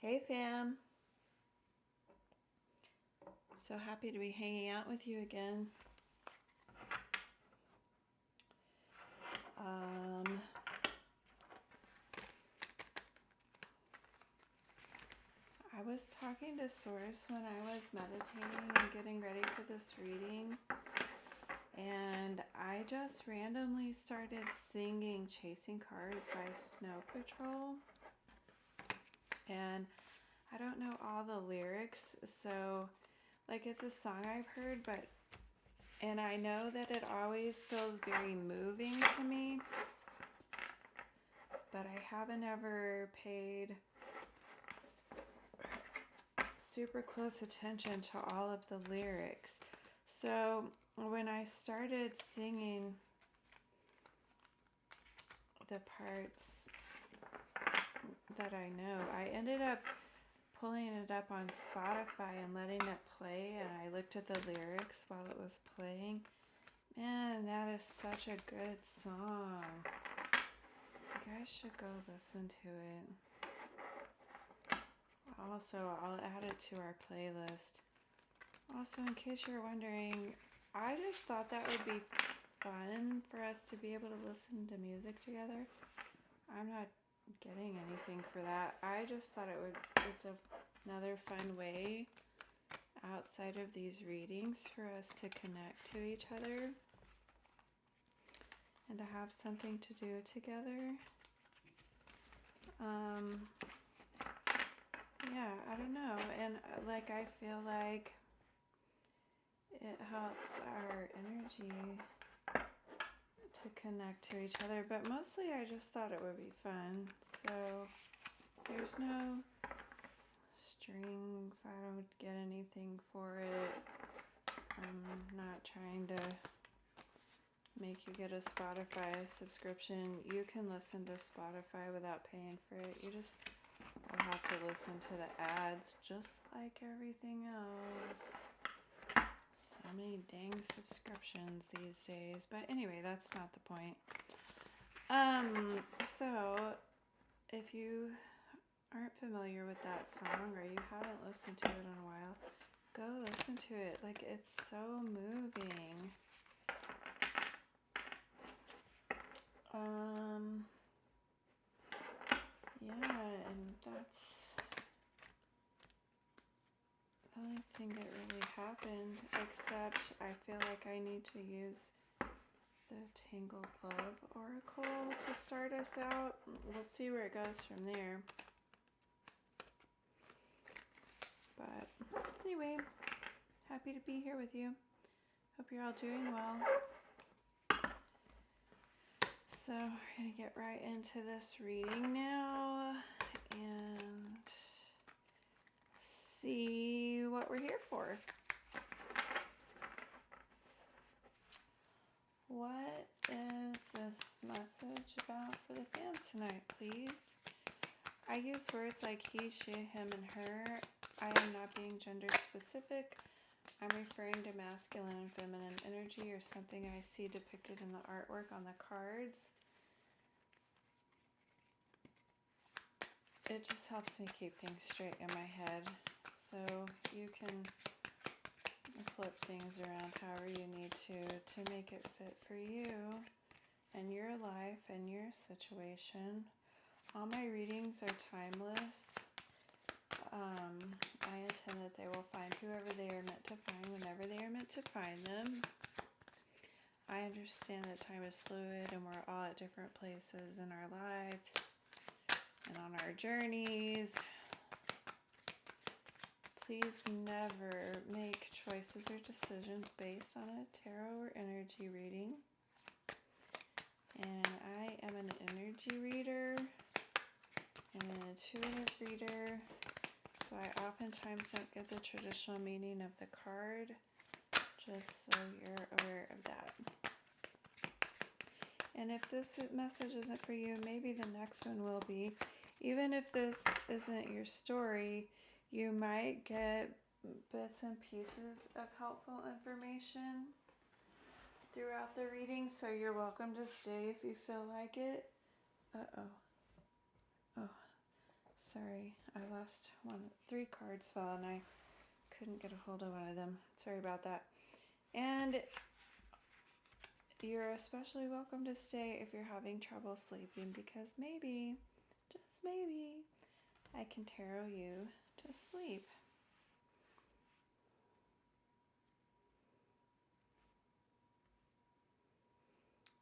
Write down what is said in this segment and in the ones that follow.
Hey fam, so happy to be hanging out with you again. I was talking to Source when I was meditating and getting ready for this reading, and I just randomly started singing Chasing Cars by Snow Patrol, and I don't know all the lyrics, so it's a song I've heard, and I know that it always feels very moving to me, but I haven't ever paid super close attention to all of the lyrics. So when I started singing the parts that I know, I ended up pulling it up on Spotify and letting it play, and I looked at the lyrics while it was playing. Man, that is such a good song. You guys should go listen to it. Also, I'll add it to our playlist. Also, in case you're wondering, I just thought that would be fun for us to be able to listen to music together. I'm not getting anything for that. I just thought it's another fun way outside of these readings for us to connect to each other and to have something to do together. Yeah, I don't know. And I feel like it helps our energy to connect to each other, but mostly I just thought it would be fun. So there's no strings. I don't get anything for it. I'm not trying to make you get a Spotify subscription. You can listen to Spotify without paying for it. You just will have to listen to the ads just like everything else. So many dang subscriptions these days. But anyway, that's not the point. So if you aren't familiar with that song or you haven't listened to it in a while, go listen to it. It's so moving. Yeah, and that's the only thing that really happened, except I feel like I need to use the Tangled Love Oracle to start us out. We'll see where it goes from there. But anyway, happy to be here with you. Hope you're all doing well. So we're going to get right into this reading now and see what we're here for. What is this message about for the fam tonight, please? I use words like he, she, him, and her. I am not being gender specific. I'm referring to masculine and feminine energy or something I see depicted in the artwork on the cards. It just helps me keep things straight in my head. So you can flip things around however you need to make it fit for you and your life and your situation. All my readings are timeless. I intend that they will find whoever they are meant to find whenever they are meant to find them. I understand that time is fluid and we're all at different places in our lives and on our journeys. Please never make choices or decisions based on a tarot or energy reading. And I am an energy reader. I'm an intuitive reader. So I oftentimes don't get the traditional meaning of the card, just so you're aware of that. And if this message isn't for you, maybe the next one will be. Even if this isn't your story, you might get bits and pieces of helpful information throughout the reading, so you're welcome to stay if you feel like it. Oh, Sorry, I lost one. 3 cards fell and I couldn't get a hold of one of them. Sorry about that. And you're especially welcome to stay if you're having trouble sleeping, because maybe, just maybe, I can tarot you to sleep.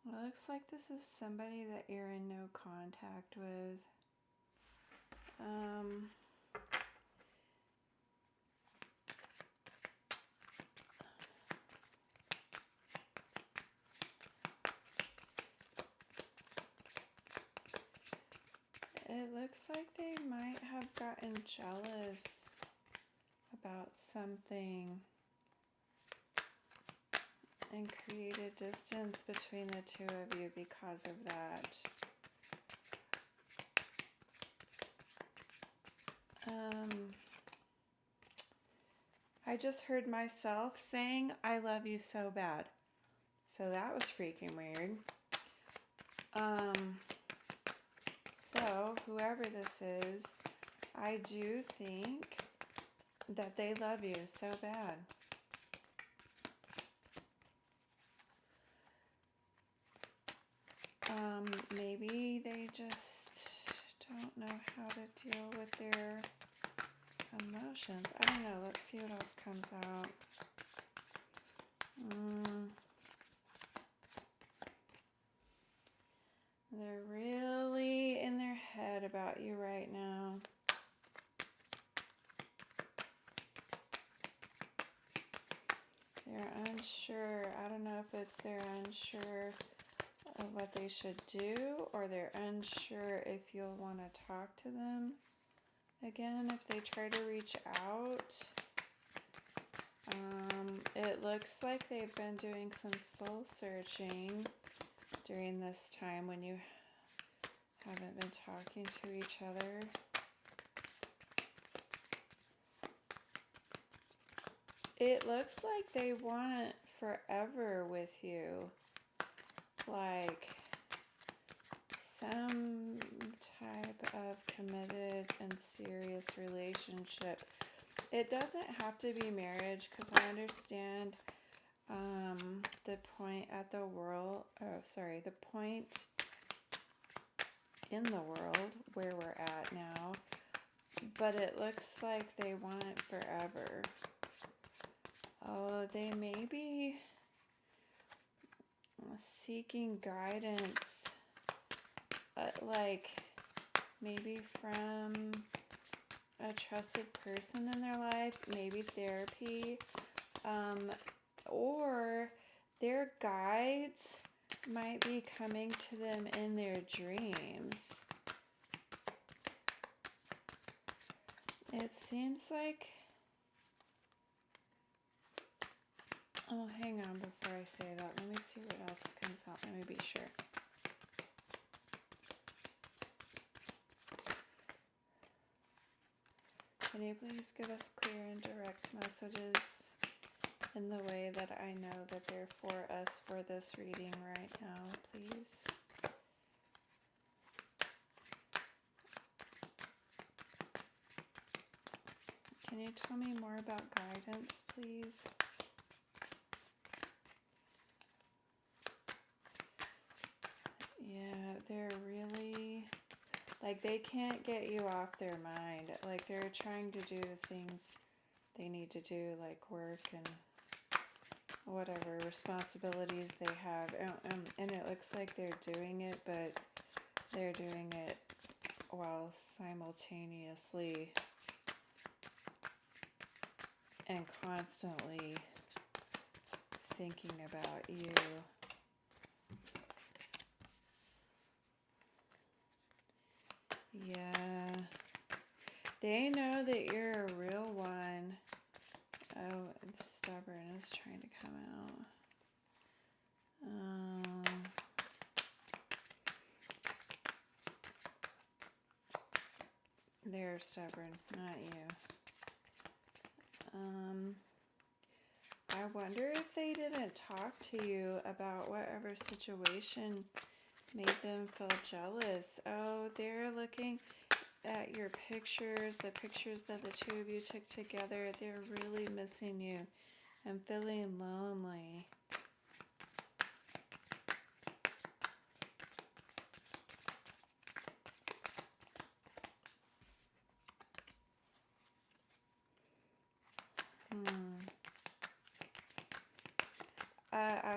Well, it looks like this is somebody that you're in no contact with. It looks like they might have gotten jealous about something and created distance between the two of you because of that. I just heard myself saying, I love you so bad. So that was freaking weird. So whoever this is, I do think that they love you so bad. Maybe they just don't know how to deal with their emotions. I don't know. Let's see what else comes out. They're really in their head about you right now. They're unsure. I don't know if it's they're unsure of what they should do, or they're unsure if you'll want to talk to them again if they try to reach out. It looks like they've been doing some soul searching during this time when you haven't been talking to each other. It looks like they want forever with you. Like some type of committed and serious relationship. It doesn't have to be marriage, because I understand the point at the world, the point in the world where we're at now, but it looks like they want it forever. Oh, they may be seeking guidance, like maybe from a trusted person in their life, maybe therapy, or their guides might be coming to them in their dreams. It seems like, oh, hang on before I say that. Let me see what else comes out. Let me be sure. Can you please give us clear and direct messages in the way that I know that they're for us for this reading right now, please? Can you tell me more about guidance, please? Yeah, they're really, like, they can't get you off their mind. Like, they're trying to do the things they need to do, like work and whatever responsibilities they have. And it looks like they're doing it, but they're doing it while simultaneously and constantly thinking about you. Yeah, they know that you're a real one. Oh, the stubborn is trying to come out. They're stubborn, not you. I wonder if they didn't talk to you about whatever situation made them feel jealous. Oh, they're looking, at your pictures, the pictures that the two of you took together, they're really missing you and feeling lonely.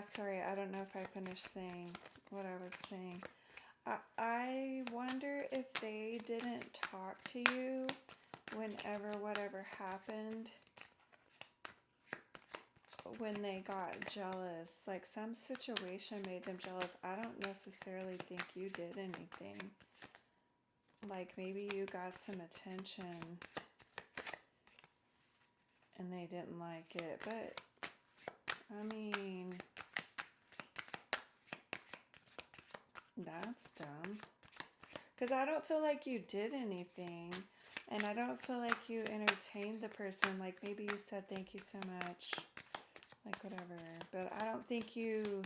Sorry, I don't know if I finished saying what I was saying. I wonder if they didn't talk to you whenever whatever happened, when they got jealous. Like some situation made them jealous. I don't necessarily think you did anything. Like maybe you got some attention and they didn't like it. But, I mean, that's dumb. Because I don't feel like you did anything. And I don't feel like you entertained the person. Like maybe you said thank you so much. Like whatever. But I don't think you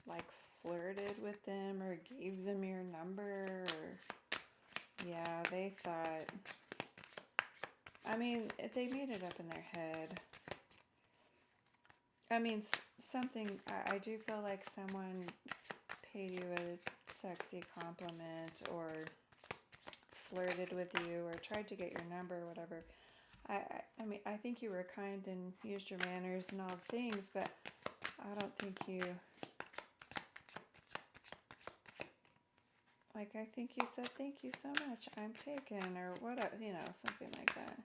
like flirted with them or gave them your number. Or, yeah, they thought. I mean, they made it up in their head. I mean, something, I do feel like someone paid you a sexy compliment or flirted with you or tried to get your number or whatever. I mean, I think you were kind and used your manners and all things, but I don't think you, like, I think you said, thank you so much, I'm taken, or whatever, you know, something like that.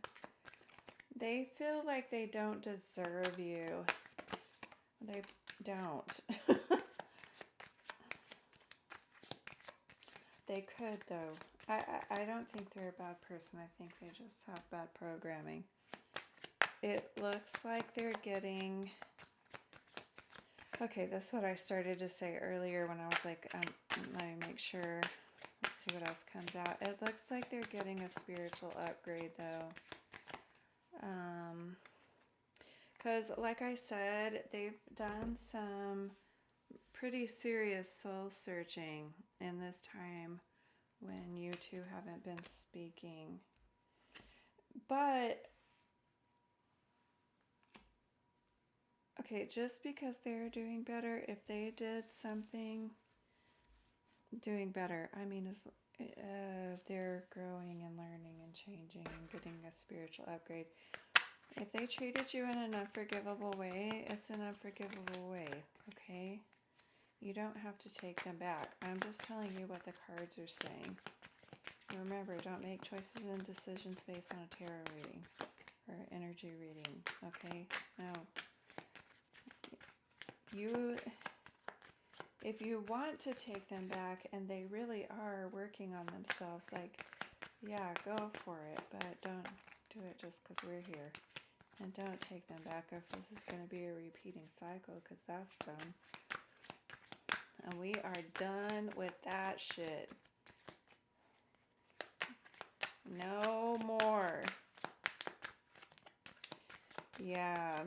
They feel like they don't deserve you. They don't. They could, though. I don't think they're a bad person. I think they just have bad programming. It looks like they're getting... Okay, that's what I started to say earlier when I was like, let me make sure. Let's see what else comes out. It looks like they're getting a spiritual upgrade, though. Because, like I said, they've done some pretty serious soul searching in this time when you two haven't been speaking. But, okay, just because they're doing better, if they did something doing better, I mean, they're growing and learning and changing and getting a spiritual upgrade. If they treated you in an unforgivable way, it's an unforgivable way, okay? You don't have to take them back. I'm just telling you what the cards are saying. Remember, don't make choices and decisions based on a tarot reading or energy reading, okay? No. If you want to take them back and they really are working on themselves, like, yeah, go for it, but don't do it just because we're here. And don't take them back if this is going to be a repeating cycle, because that's dumb. And we are done with that shit. No more. Yeah.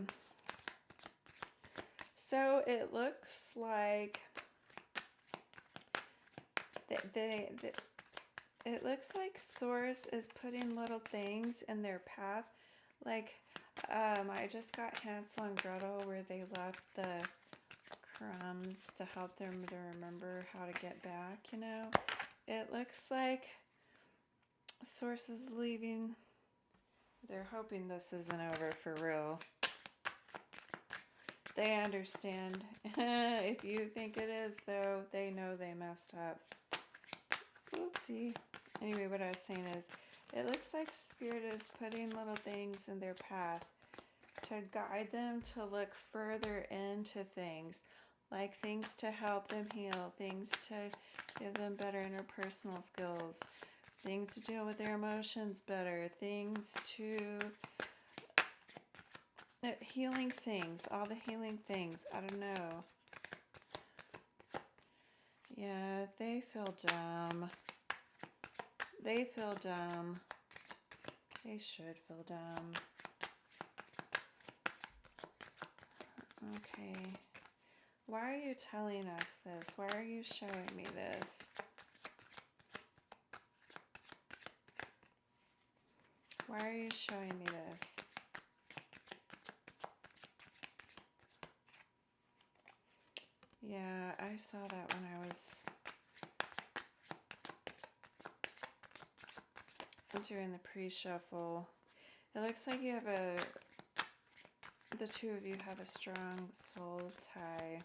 So it looks like it looks like Source is putting little things in their path. Like, I just got Hansel and Gretel where they left the crumbs to help them to remember how to get back, you know. It looks like Source is leaving. They're hoping this isn't over for real. They understand. If you think it is, though, they know they messed up. Oopsie. Anyway, what I was saying is, it looks like Spirit is putting little things in their path to guide them to look further into things, like things to help them heal, things to give them better interpersonal skills, things to deal with their emotions better, things to... healing things, all the healing things, I don't know. Yeah, they feel dumb. They feel dumb. They should feel dumb. Okay. Why are you telling us this? Why are you showing me this? Why are you showing me this? Yeah, I saw that when I was doing the pre-shuffle. It looks like you have the two of you have a strong soul tie.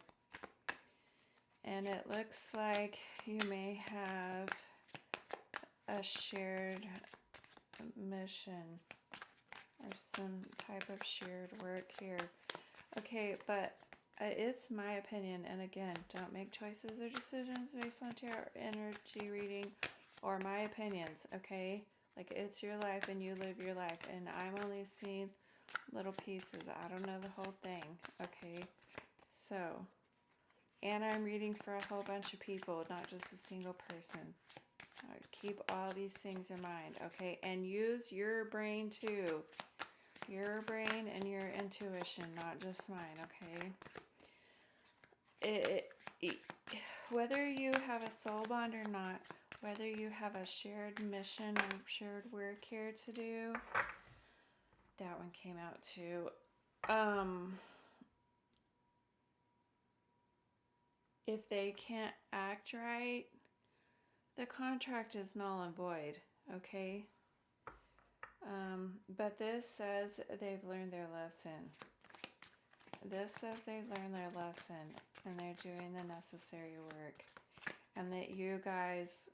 And it looks like you may have a shared mission or some type of shared work here. Okay, but it's my opinion, and again, don't make choices or decisions based on tarot energy reading or my opinions, okay? Like, it's your life and you live your life, and I'm only seeing little pieces. I don't know the whole thing, okay? So, and I'm reading for a whole bunch of people, not just a single person. Keep all these things in mind, okay? And use your brain too. Your brain and your intuition, not just mine, okay? Whether you have a soul bond or not, whether you have a shared mission or shared work here to do, that one came out too. If they can't act right, the contract is null and void, okay? But this says they've learned their lesson. This says they've learned their lesson and they're doing the necessary work. And that you guys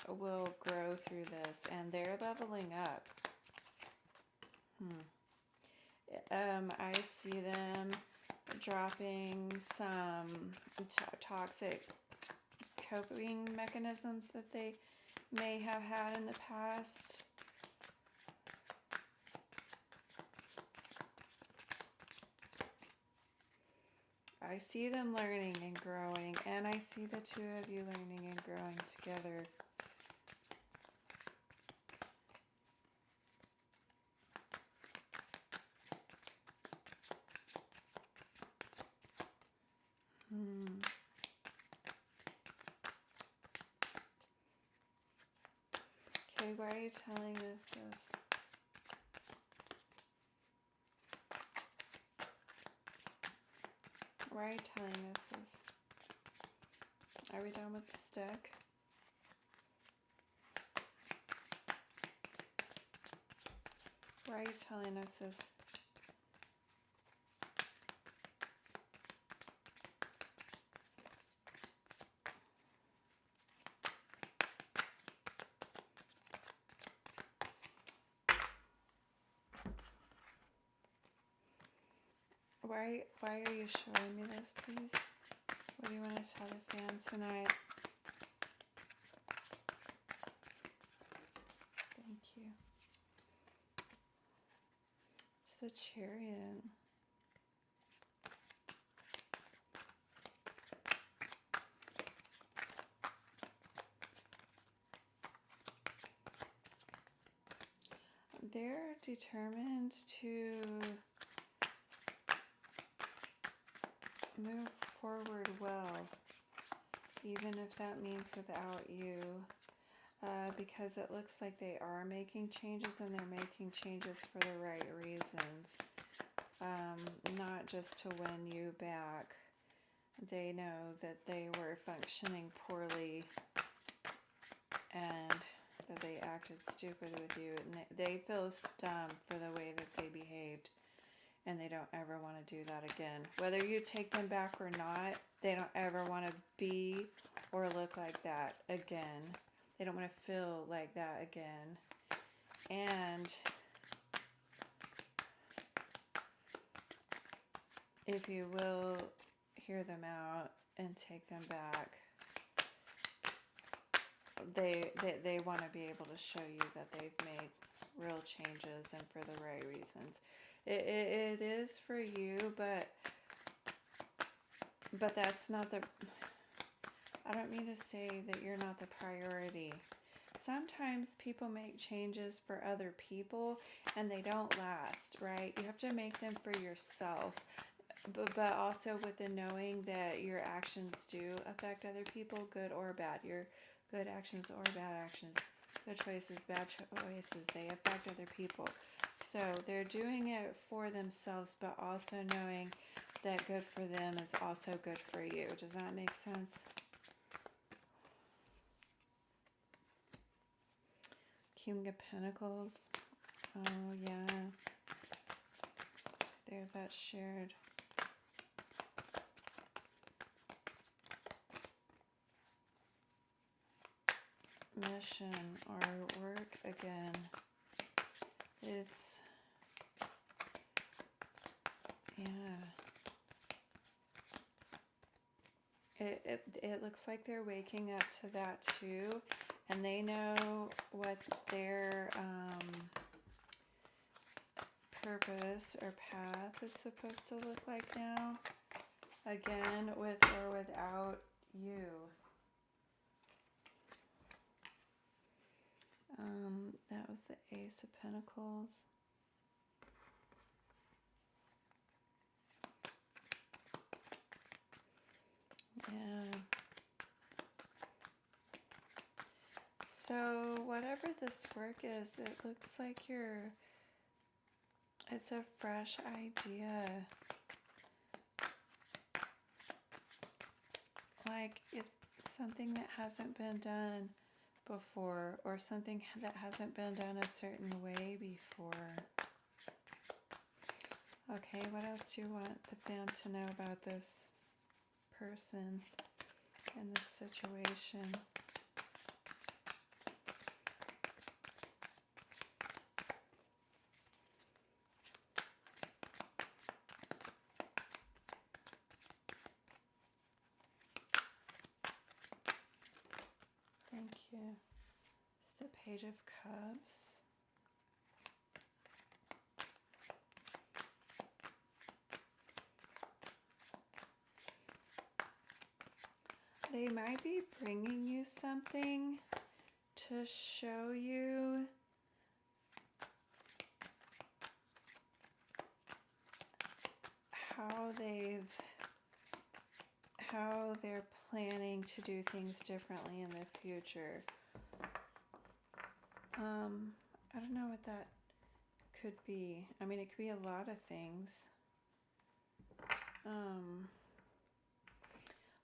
will grow through this and they're leveling up. I see them dropping some toxic coping mechanisms that they may have had in the past. I see them learning and growing, and I see the two of you learning and growing together. Okay, why are you telling us this? Why are you telling us this? Are we done with this deck? Why are you telling us this? Why are you showing me this, please? What do you want to tell the fam tonight? Thank you. It's the Chariot. They're determined to move forward well, even if that means without you, because it looks like they are making changes and they're making changes for the right reasons, not just to win you back. They know that they were functioning poorly and that they acted stupid with you, and they feel dumb for the way that they behaved. And they don't ever want to do that again. Whether you take them back or not, they don't ever want to be or look like that again. They don't want to feel like that again. And if you will hear them out and take them back, they want to be able to show you that they've made real changes and for the right reasons. It is for you, but that's not the... I don't mean to say that you're not the priority. Sometimes people make changes for other people and they don't last, right? You have to make them for yourself, but also with the knowing that your actions do affect other people, good or bad. Your good actions or bad actions good choices, bad choices, they affect other people. So they're doing it for themselves, but also knowing that good for them is also good for you. Does that make sense? King of Pentacles. Oh, yeah. There's that shared mission or work again. It's, yeah. It looks like they're waking up to that too, and they know what their purpose or path is supposed to look like now. Again, with or without you. That was the Ace of Pentacles. Yeah. So whatever this work is, it looks like it's a fresh idea. Like it's something that hasn't been done before, or something that hasn't been done a certain way before. Okay, what else do you want the fam to know about this person and this situation? Thank you. It's the Page of Cups. They might be bringing you something to show you how they're planning to do things differently in the future. I don't know what that could be. I mean, it could be a lot of things.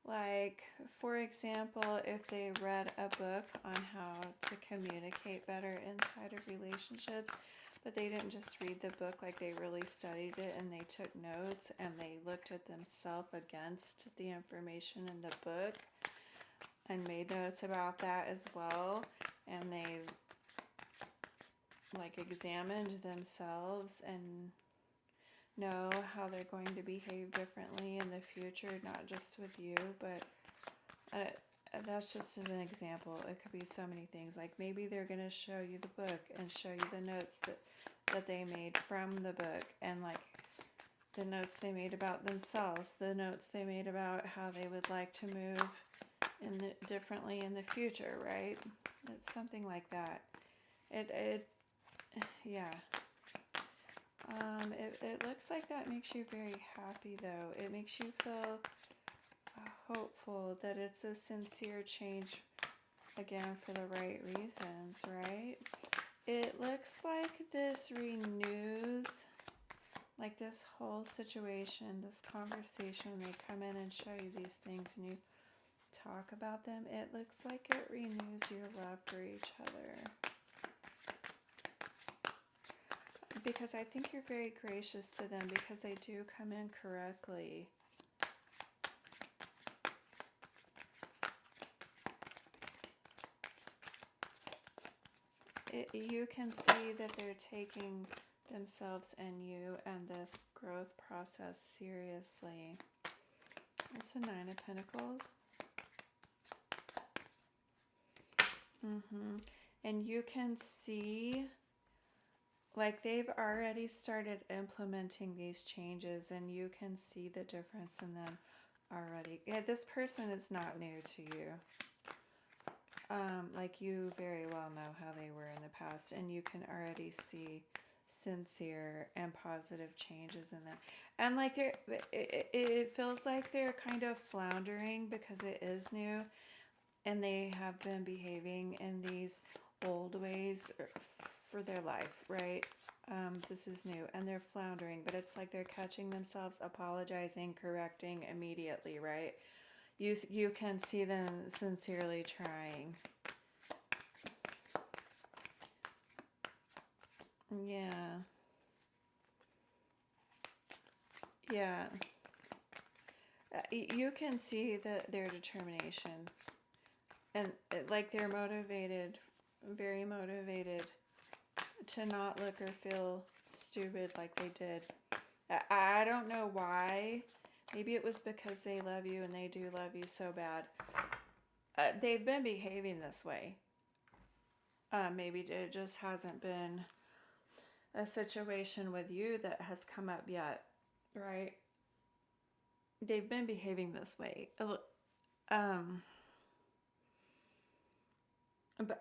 Like, for example, if they read a book on how to communicate better inside of relationships, but they didn't just read the book, like they really studied it and they took notes and they looked at themselves against the information in the book and made notes about that as well, and they like examined themselves and know how they're going to behave differently in the future, not just with you, but that's just an example. It could be so many things. Like maybe they're going to show you the book and show you the notes that they made from the book, and like the notes they made about themselves, the notes they made about how they would like to move differently in the future, right? It's something like that. Yeah. It looks like that makes you very happy, though. It makes you feel hopeful that it's a sincere change, again, for the right reasons, right? It looks like this renews, like this whole situation, this conversation, when they come in and show you these things and you talk about them, it looks like it renews your love for each other. Because I think you're very gracious to them because they do come in correctly. You can see that they're taking themselves and you and this growth process seriously. It's a Nine of Pentacles. And you can see, like, they've already started implementing these changes, and you can see the difference in them already. Yeah, this person is not new to you. Like, you very well know how they were in the past, and you can already see sincere and positive changes in them. And like, it feels like they're kind of floundering because it is new, and they have been behaving in these old ways for their life, right? This is new, and they're floundering, but it's like they're catching themselves, apologizing, correcting immediately, right? You can see them sincerely trying. Yeah. Yeah. You can see their determination, and like they're motivated, very motivated to not look or feel stupid like they did. I don't know why. Maybe it was because they love you and they do love you so bad. They've been behaving this way. Maybe it just hasn't been a situation with you that has come up yet, right? They've been behaving this way. But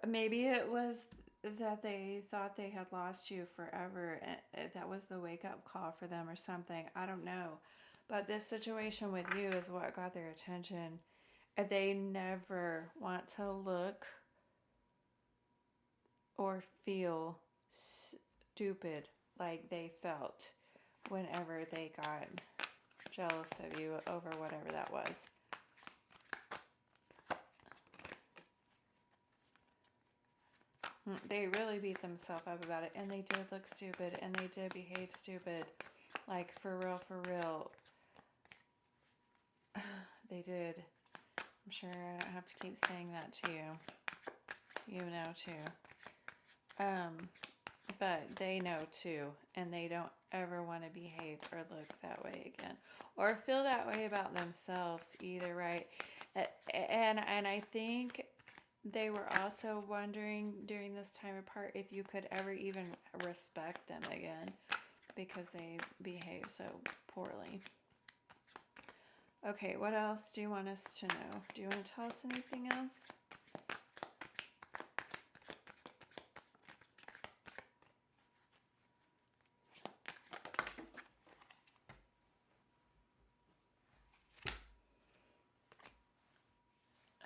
maybe it was that they thought they had lost you forever. That was the wake-up call for them or something. I don't know. But this situation with you is what got their attention. They never want to look or feel stupid like they felt whenever they got jealous of you over whatever that was. They really beat themselves up about it, and they did look stupid, and they did behave stupid. Like, for real. They did. I'm sure I don't have to keep saying that to you. You know, too. But they know, too, and they don't ever want to behave or look that way again. Or feel that way about themselves either, right? And I think they were also wondering during this time apart if you could ever even respect them again because they behave so poorly. Okay, what else do you want us to know? Do you want to tell us anything else?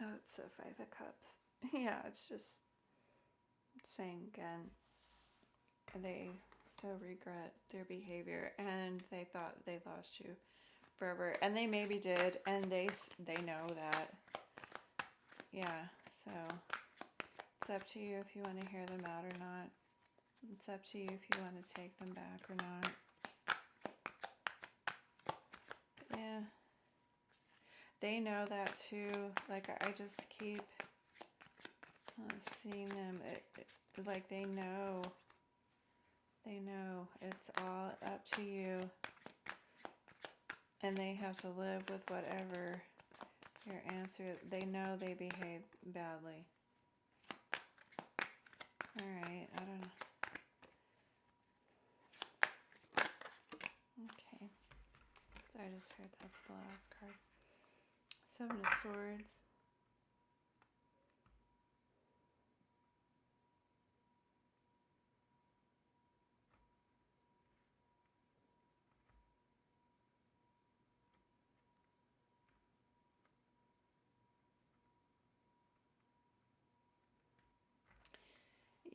Oh, it's a Five of Cups. Yeah, it's just saying again, they so regret their behavior, and they thought they lost you forever, and they maybe did, and they know that. Yeah, so it's up to you if you want to hear them out or not. It's up to you if you want to take them back or not. Yeah, they know that too. Like, I just keep seeing them. Like, they know. They know. It's all up to you. And they have to live with whatever your answer. They know they behave badly. Alright, I don't know. Okay. So I just heard that's the last card. Seven of Swords.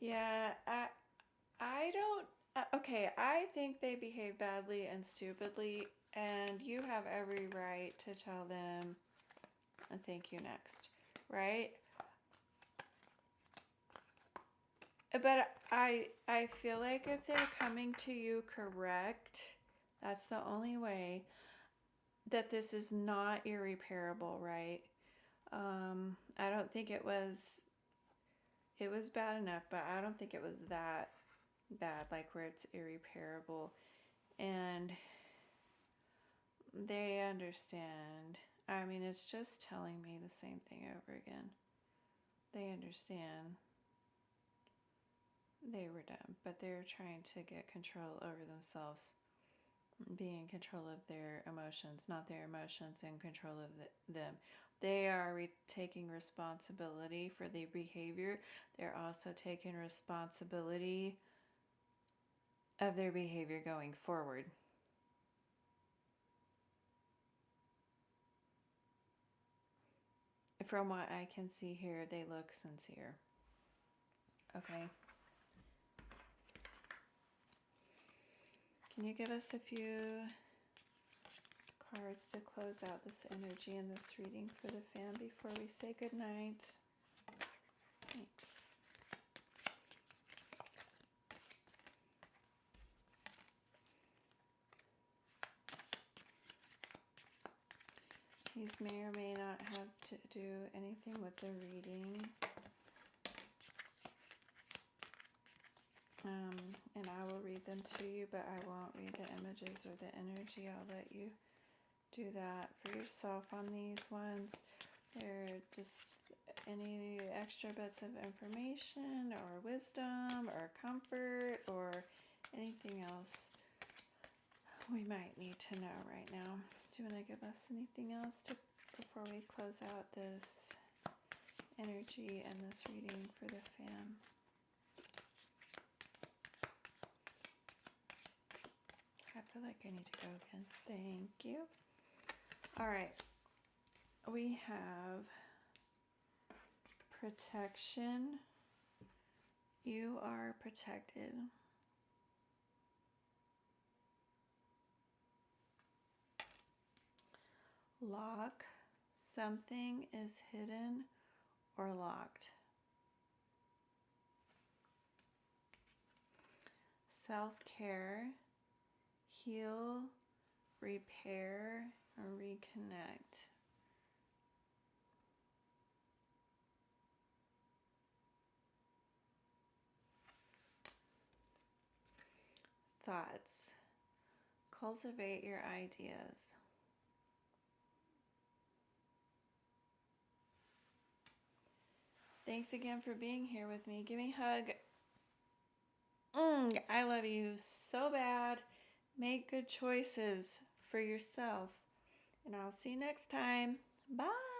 Yeah, I don't. Okay, I think they behave badly and stupidly, and you have every right to tell them, thank you next, right? But I feel like if they're coming to you correct, that's the only way that this is not irreparable, right? I don't think it was bad enough, but I don't think it was that bad, like where it's irreparable. And they understand. I mean, it's just telling me the same thing over again. They understand. They were dumb, but they're trying to get control over themselves, be in control of their emotions, not their emotions in control of them. They are taking responsibility for their behavior. They're also taking responsibility of their behavior going forward. From what I can see here, they look sincere. Okay. Can you give us a few cards to close out this energy in this reading for the fan before we say goodnight? Thanks. These may or may not have to do anything with the reading. And I will read them to you, but I won't read the images or the energy. I'll let you do that for yourself on these ones. They're just any extra bits of information or wisdom or comfort or anything else we might need to know right now. Do you want to give us anything else before we close out this energy and this reading for the fan? I feel like I need to go again. Thank you. All right. We have protection. You are protected. Lock. Something is hidden or locked. Self-care. Heal, repair, or reconnect. Thoughts. Cultivate your ideas. Thanks again for being here with me. Give me a hug. I love you so bad. Make good choices for yourself. And I'll see you next time. Bye.